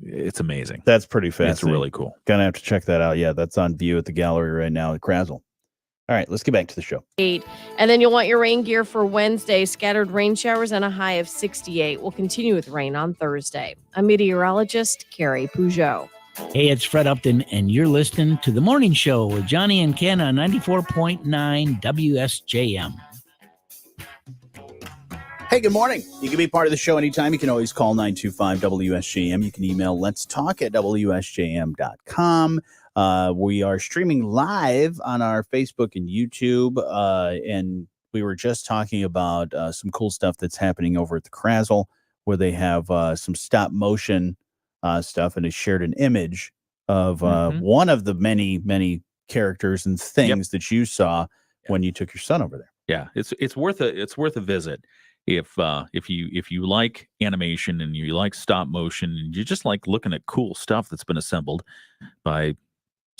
it's amazing. That's pretty fascinating. It's really cool. Gonna have to check that out. Yeah, that's on view at the gallery right now at Krasl. All right, let's get back to the show. 8. And then you'll want your rain gear for Wednesday. Scattered rain showers and a high of 68. We'll continue with rain on Thursday. I'm meteorologist Carrie Peugeot. Hey, it's Fred Upton, and you're listening to The Morning Show with Jonny and Ken on 94.9 WSJM. Hey, good morning. You can be part of the show anytime. You can always call 925-WSJM. You can email letstalk@WSJM.com. We are streaming live on our Facebook and YouTube, and we were just talking about some cool stuff that's happening over at the Krasl, where they have some stop motion stuff, and they shared an image of one of the many, many characters and things that you saw when you took your son over there. Yeah, it's worth a visit. If you like animation and you like stop motion and you just like looking at cool stuff that's been assembled by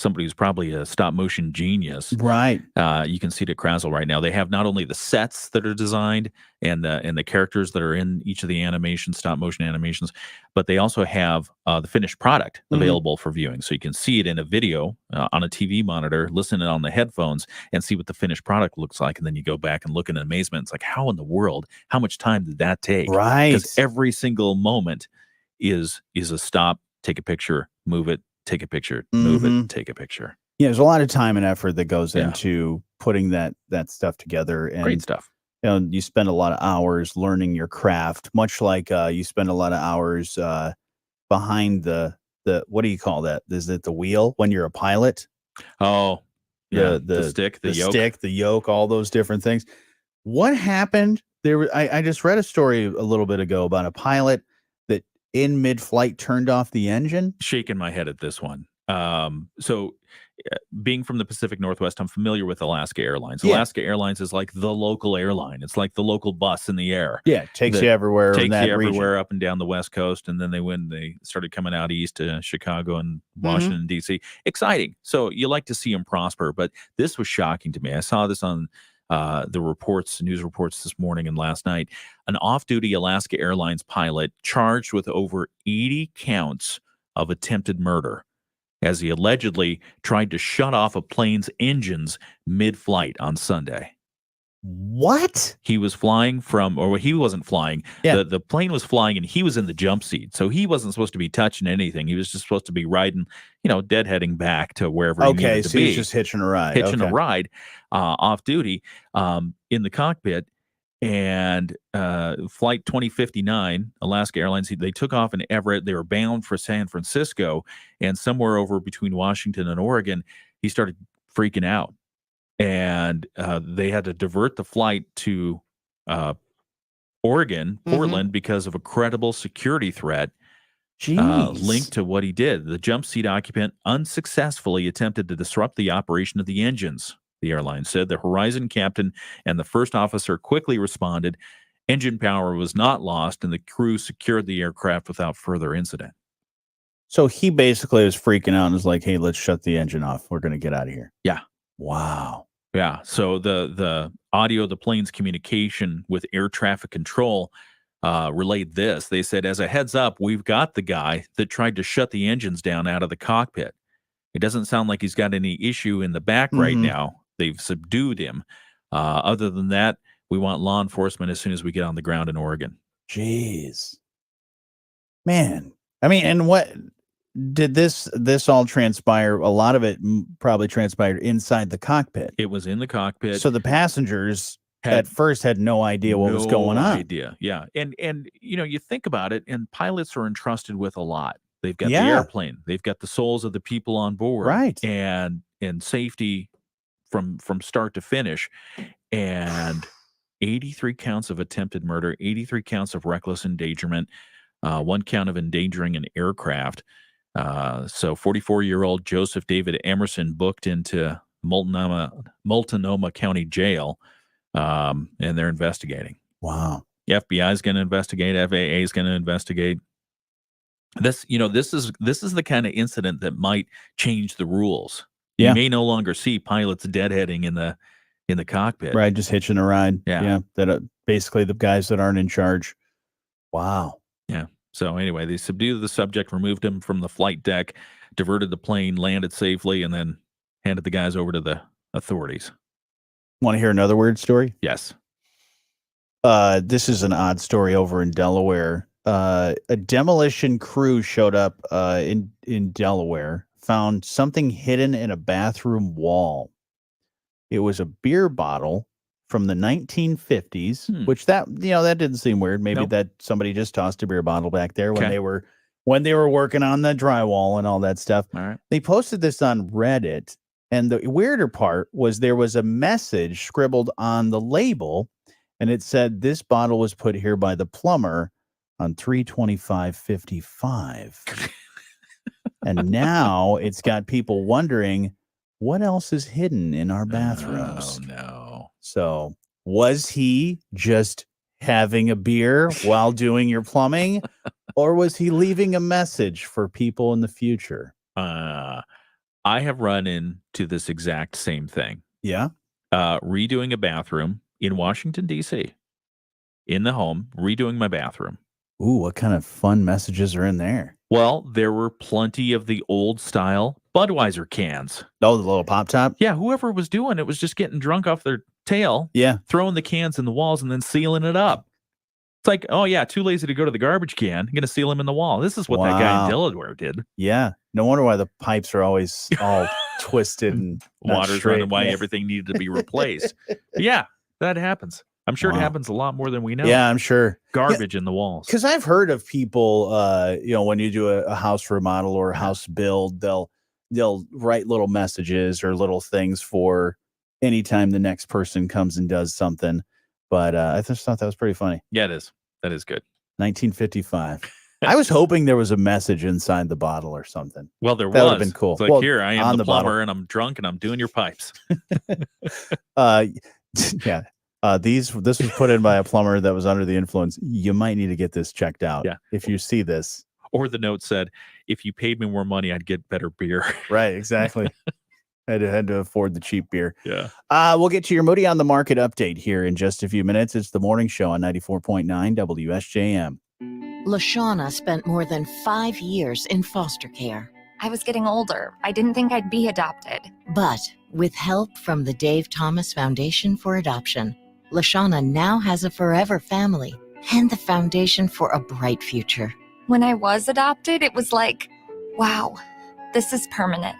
somebody who's probably a stop motion genius, right? You can see it at Krasl right now. They have not only the sets that are designed and the characters that are in each of the stop motion animations, but they also have the finished product available for viewing. So you can see it in a video on a TV monitor, listen on the headphones, and see what the finished product looks like. And then you go back and look in amazement. It's like, how in the world? How much time did that take? Right. Because every single moment is a stop, take a picture, move it, take a picture, move it, take a picture. Yeah, there's a lot of time and effort that goes into putting that stuff together. And great stuff. You spend a lot of hours learning your craft, much like you spend a lot of hours behind the what do you call that? Is it the wheel when you're a pilot? Oh, yeah, the stick, the yoke. stick, the yoke, all those different things. What happened there? I just read a story a little bit ago about a pilot that in mid-flight turned off the engine. Shaking my head at this one. So being from the Pacific Northwest, I'm familiar with Alaska Airlines. Alaska Airlines is like the local airline. It's like the local bus in the air. Yeah, it takes you everywhere. Takes you everywhere up and down the West Coast. And then they started coming out east to Chicago and Washington, D.C. Exciting. So you like to see them prosper. But this was shocking to me. I saw this on the news reports this morning and last night. An off-duty Alaska Airlines pilot charged with over 80 counts of attempted murder as he allegedly tried to shut off a plane's engines mid-flight on Sunday. What? He was flying he wasn't flying. Yeah. The plane was flying and he was in the jump seat. So he wasn't supposed to be touching anything. He was just supposed to be riding, deadheading back to wherever he needed to be. Okay, so he's just hitching a ride. Off duty in the cockpit. And flight 2059, Alaska Airlines, they took off in Everett. They were bound for San Francisco, and somewhere over between Washington and Oregon, he started freaking out. And they had to divert the flight to Oregon, Portland, because of a credible security threat linked to what he did. The jump seat occupant unsuccessfully attempted to disrupt the operation of the engines. The airline said the Horizon captain and the first officer quickly responded. Engine power was not lost, and the crew secured the aircraft without further incident. So he basically was freaking out and was like, hey, let's shut the engine off. We're going to get out of here. Yeah. Wow. Yeah. So the audio of the plane's communication with air traffic control relayed this. They said, as a heads up, we've got the guy that tried to shut the engines down out of the cockpit. It doesn't sound like he's got any issue in the back right now. They've subdued him. Other than that, we want law enforcement as soon as we get on the ground in Oregon. Jeez. Man. I mean, and what did this all transpire? A lot of it probably transpired inside the cockpit. It was in the cockpit. So the passengers at first had no idea what was going on. No idea. Yeah. And you think about it, and pilots are entrusted with a lot. They've got the airplane. They've got the souls of the people on board. Right. And safety from start to finish. And 83 counts of attempted murder, 83 counts of reckless endangerment, 1 count of endangering an aircraft. So 44-year-old Joseph David Emerson booked into Multnomah County Jail, and they're investigating. Wow. The FBI is going to investigate. FAA is going to investigate. This is the kind of incident that might change the rules. Yeah. You may no longer see pilots deadheading in the cockpit. Right, just hitching a ride. Yeah. That basically the guys that aren't in charge. Wow. Yeah. So anyway, they subdued the subject, removed him from the flight deck, diverted the plane, landed safely, and then handed the guys over to the authorities. Want to hear another weird story? Yes. This is an odd story over in Delaware. A demolition crew showed up in Delaware, found something hidden in a bathroom wall. It was a beer bottle from the 1950s, which that didn't seem weird. Maybe that somebody just tossed a beer bottle back there when they were working on the drywall and all that stuff. All right. They posted this on Reddit, and the weirder part was there was a message scribbled on the label, and it said this bottle was put here by the plumber on 3/25/55. And now it's got people wondering what else is hidden in our bathrooms. Oh, no. So was he just having a beer while doing your plumbing, or was he leaving a message for people in the future? I have run into this exact same thing. Yeah. Redoing a bathroom in Washington, D.C. in the home, redoing my bathroom. Ooh, what kind of fun messages are in there? Well, there were plenty of the old style Budweiser cans. Oh, the little pop top? Yeah, whoever was doing it was just getting drunk off their tail. Yeah. Throwing the cans in the walls and then sealing it up. It's like, oh yeah, too lazy to go to the garbage can. I'm going to seal them in the wall. This is what that guy in Delaware did. Yeah. No wonder why the pipes are always all twisted and water's running, why everything needed to be replaced. Yeah, that happens. I'm sure it happens a lot more than we know. Yeah, I'm sure. Garbage in the walls. Because I've heard of people, when you do a house remodel or a house build, they'll write little messages or little things for anytime the next person comes and does something. But I just thought that was pretty funny. Yeah, it is. That is good. 1955. I was hoping there was a message inside the bottle or something. Well, there was. That would have been cool. It's like, here, I am the plumber, bottle. and I'm drunk, and I'm doing your pipes. Yeah. This was put in by a plumber that was under the influence. You might need to get this checked out. Yeah. If you see this. Or the note said, if you paid me more money, I'd get better beer. Right, exactly. I had to afford the cheap beer. Yeah. We'll get to your Moody on the Market update here in just a few minutes. It's the morning show on 94.9 WSJM. LaShawna spent more than 5 years in foster care. I was getting older. I didn't think I'd be adopted. But with help from the Dave Thomas Foundation for Adoption, LaShawna now has a forever family and the foundation for a bright future. When I was adopted, it was like, wow, this is permanent.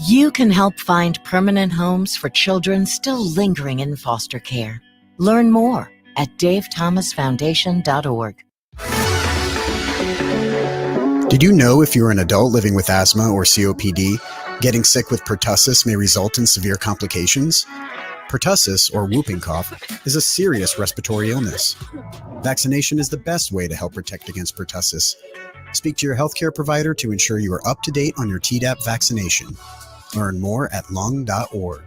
You can help find permanent homes for children still lingering in foster care. Learn more at davethomasfoundation.org. Did you know if you're an adult living with asthma or COPD, getting sick with pertussis may result in severe complications? Pertussis, or whooping cough, is a serious respiratory illness. Vaccination is the best way to help protect against pertussis. Speak to your healthcare provider to ensure you are up to date on your Tdap vaccination. Learn more at lung.org.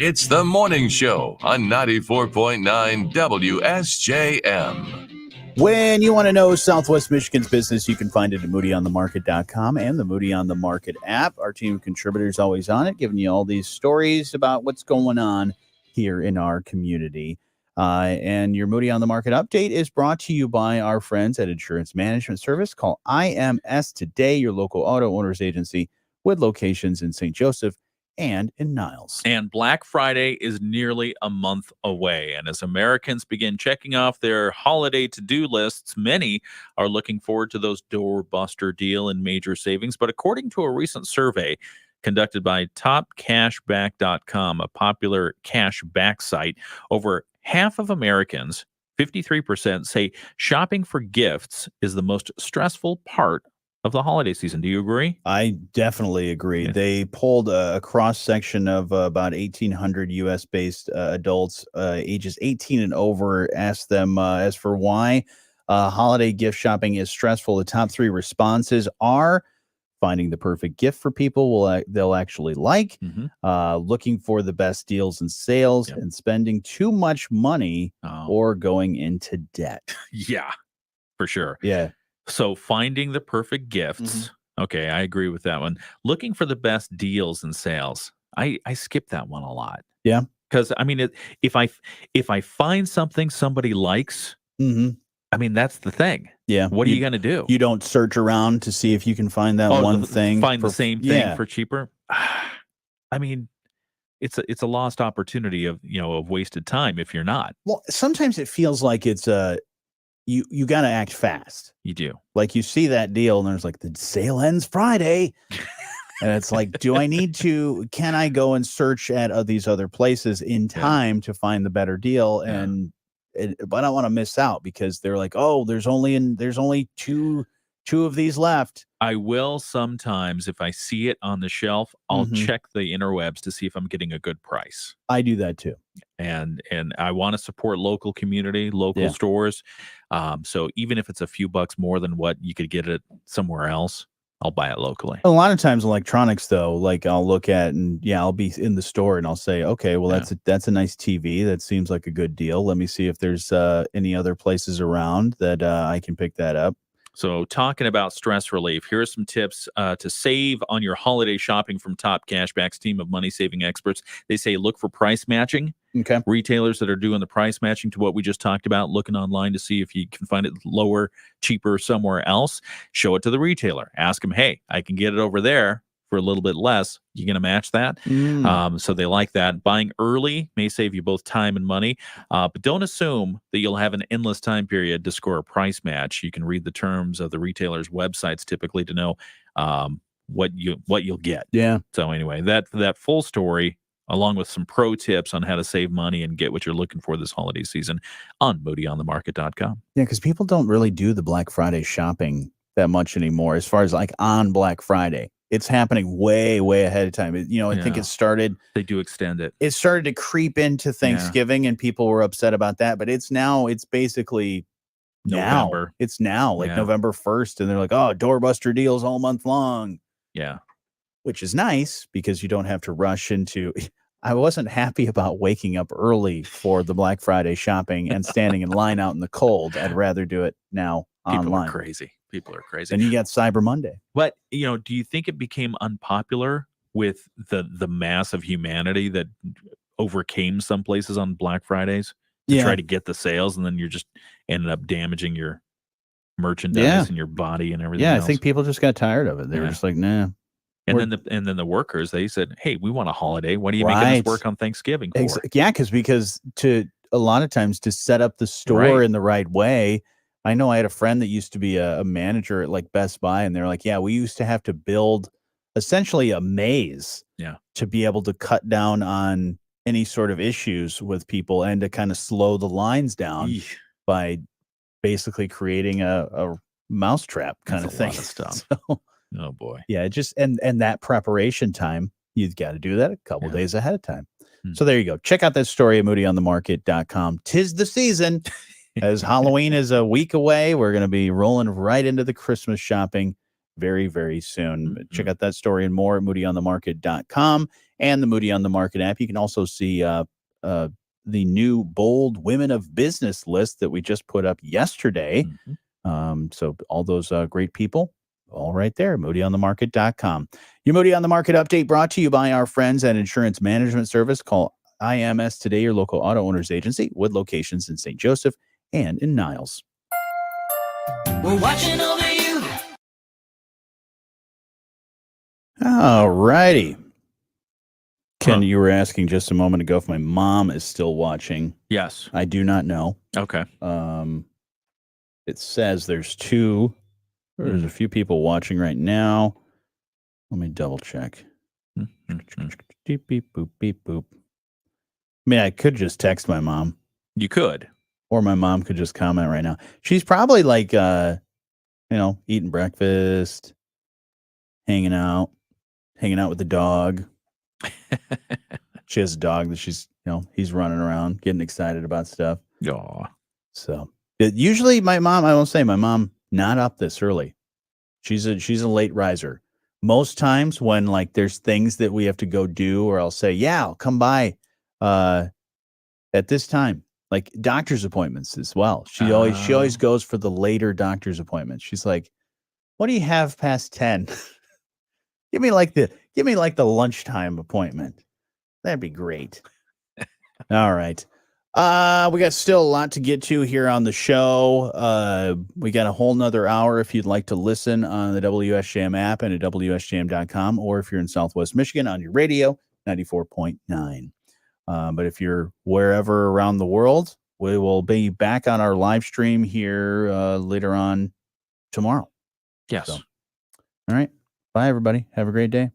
It's the morning show on 94.9 WSJM. When you want to know Southwest Michigan's business, you can find it at moodyonthemarket.com and the Moody on the Market app. Our team of contributors always on it, giving you all these stories about what's going on here in our community. And your Moody on the Market update is brought to you by our friends at Insurance Management Service. Call IMS today, your local auto owners agency with locations in St. Joseph and in Niles. And Black Friday is nearly a month away. And as Americans begin checking off their holiday to-do lists, many are looking forward to those doorbuster deal and major savings. But according to a recent survey conducted by TopCashback.com, a popular cashback site, over half of Americans, 53%, say shopping for gifts is the most stressful part of the holiday season. Do you agree? I definitely agree. Yeah. They polled a cross section of about 1,800 U.S. based adults ages 18 and over, asked them as for why holiday gift shopping is stressful. The top 3 responses are finding the perfect gift for people they'll actually like, looking for the best deals and sales, and spending too much money or going into debt. Yeah, for sure. Yeah. So finding the perfect gifts. Okay, I agree with that one. Looking for the best deals and sales. I skip that one a lot. Yeah. Because I mean, if I find something somebody likes, I mean, that's the thing. Yeah. What are you going to do? You don't search around to see if you can find that one thing. Find the same thing for cheaper. I mean, it's a lost opportunity of wasted time if you're not. Well, sometimes it feels like it's you got to act fast. You do. Like you see that deal and there's like the sale ends Friday. And it's like, can I go and search at these other places in time to find the better deal? But I don't want to miss out because they're like, oh, there's only two of these left. I will sometimes, if I see it on the shelf, I'll check the interwebs to see if I'm getting a good price. I do that too. And I want to support local community, local stores. So even if it's a few bucks more than what you could get it somewhere else, I'll buy it locally. A lot of times electronics though, like I'll look at and I'll be in the store and I'll say, okay, well that's a nice TV. That seems like a good deal. Let me see if there's any other places around that I can pick that up. So talking about stress relief, here are some tips to save on your holiday shopping from Top Cashback's team of money-saving experts. They say look for price matching. Okay. Retailers that are doing the price matching to what we just talked about, looking online to see if you can find it lower, cheaper somewhere else. Show it to the retailer. Ask them, hey, I can get it over there for a little bit less. You going to match that? So they like that. Buying early may save you both time and money, but don't assume that you'll have an endless time period to score a price match. You can read the terms of the retailer's websites typically to know what you'll get. Yeah. So anyway, that full story, along with some pro tips on how to save money and get what you're looking for this holiday season on moodyonthemarket.com. Yeah, because people don't really do the Black Friday shopping that much anymore as far as like on Black Friday. It's happening way, way ahead of time. I think it started. They do extend it. It started to creep into Thanksgiving and people were upset about that. But it's basically November. Now. It's now like November 1st. And they're like, oh, doorbuster deals all month long. Yeah. Which is nice because you don't have to rush into. I wasn't happy about waking up early for the Black Friday shopping and standing in line out in the cold. I'd rather do it now online. People are crazy. People are crazy. And you got Cyber Monday. But, do you think it became unpopular with the mass of humanity that overcame some places on Black Fridays to try to get the sales, and then you're just ended up damaging your merchandise and your body and everything else? I think people just got tired of it. They were just like, nah. And then the workers, they said, hey, we want a holiday. What are you making us work on Thanksgiving for? Yeah, because to a lot of times to set up the store in the right way. I know I had a friend that used to be a manager at like Best Buy, and they're like, yeah, we used to have to build essentially a maze to be able to cut down on any sort of issues with people and to kind of slow the lines down by basically creating a mousetrap kind of thing. Lot of stuff. Oh boy. Yeah, just and that preparation time, you've got to do that a couple days ahead of time. So there you go. Check out that story at moodyonthemarket.com. 'Tis the season. As Halloween is a week away, we're going to be rolling right into the Christmas shopping very, very soon. Check out that story and more at moodyonthemarket.com and the Moody on the Market app. You can also see the new bold women of business list that we just put up yesterday. So all those great people, all right there, moodyonthemarket.com. Your Moody on the Market update brought to you by our friends at Insurance Management Service. Call IMS today, your local auto owners agency with locations in St. Joseph and in Niles. We're watching over you. All righty. Ken, you were asking just a moment ago if my mom is still watching. Yes. I do not know. Okay. It says there's a few people watching right now. Let me double check. Beep, beep, boop, beep, boop. I mean, I could just text my mom. You could. Or my mom could just comment right now. She's probably like, eating breakfast, hanging out with the dog. She has a dog that he's running around, getting excited about stuff. Aw. So usually my mom, not up this early. She's a late riser. Most times when like there's things that we have to go do, or I'll say, yeah, I'll come by at this time, like doctor's appointments as well. She always goes for the later doctor's appointments. She's like, what do you have past 10? Give me like the lunchtime appointment. That'd be great. All right. We got still a lot to get to here on the show. We got a whole nother hour if you'd like to listen on the WSJM app and at WSJM.com, or if you're in Southwest Michigan on your radio, 94.9. But if you're wherever around the world, we will be back on our live stream here later on tomorrow. Yes. So, all right. Bye, everybody. Have a great day.